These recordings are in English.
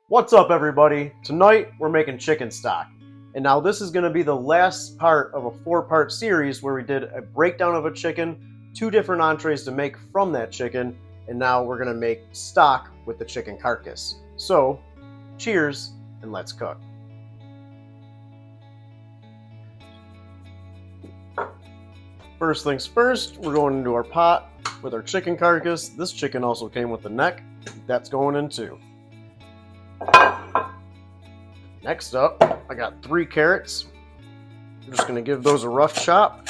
What's up, everybody? Tonight we're making chicken stock. And now this is going to be the last part of a 4-part series where we did a breakdown of a chicken, 2 different entrees to make from that chicken, and now we're going to make stock with the chicken carcass. So, cheers and let's cook. First things first, we're going into our pot with our chicken carcass. This chicken also came with the neck. That's going in too. Next up, I got 3 carrots. I'm just going to give those a rough chop.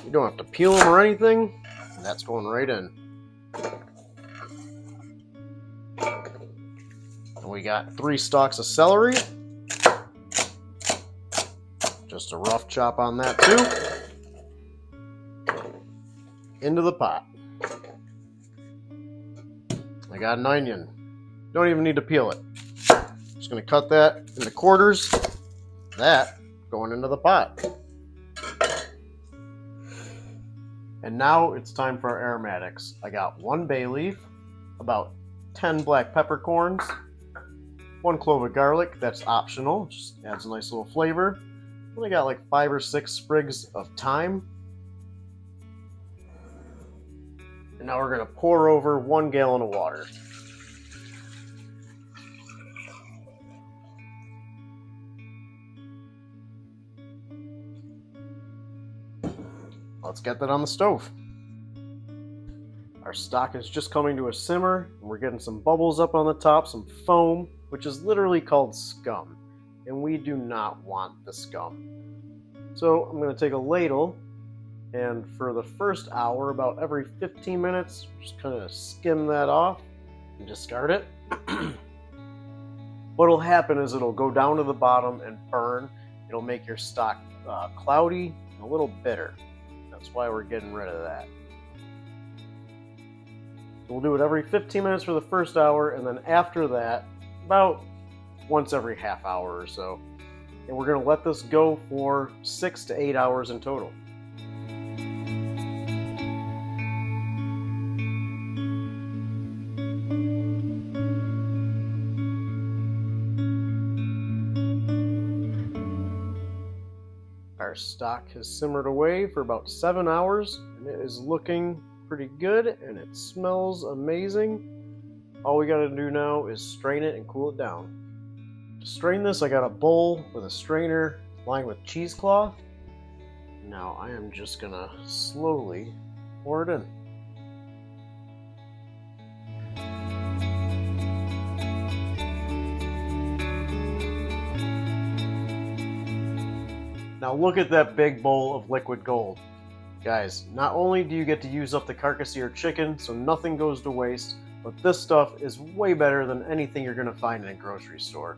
You don't have to peel them or anything. And that's going right in. And we got 3 stalks of celery. Just a rough chop on that too. Into the pot. I got an onion. Don't even need to peel it. Just going to cut that into quarters. That going into the pot. And now it's time for our aromatics. I got 1 bay leaf, about 10 black peppercorns, 1 clove of garlic. That's optional, just adds a nice little flavor. Then I got like 5 or 6 sprigs of thyme. And now we're going to pour over 1 gallon of water. Let's get that on the stove. Our stock is just coming to a simmer, and we're getting some bubbles up on the top, some foam, which is literally called scum. And we do not want the scum. So I'm going to take a ladle, and for the first hour, about every 15 minutes, just kind of skim that off and discard it. What'll happen is it'll go down to the bottom and burn. It'll make your stock cloudy and a little bitter. That's why we're getting rid of that. We'll do it every 15 minutes for the first hour, and then after that, about once every half hour or so. And we're going to let this go for 6 to 8 hours in total. Our stock has simmered away for about 7 hours, and it is looking pretty good, and it smells amazing. All we got to do now is strain it and cool it down. To strain this, I got a bowl with a strainer lined with cheesecloth. Now I am just going to slowly pour it in. Now look at that big bowl of liquid gold. Guys, not only do you get to use up the carcass of your chicken so nothing goes to waste, but this stuff is way better than anything you're going to find in a grocery store.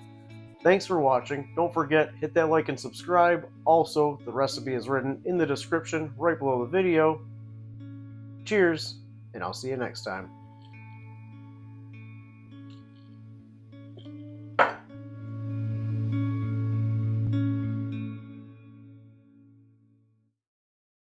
Thanks for watching. Don't forget, hit that like and subscribe. Also, the recipe is written in the description right below the video. Cheers, and I'll see you next time.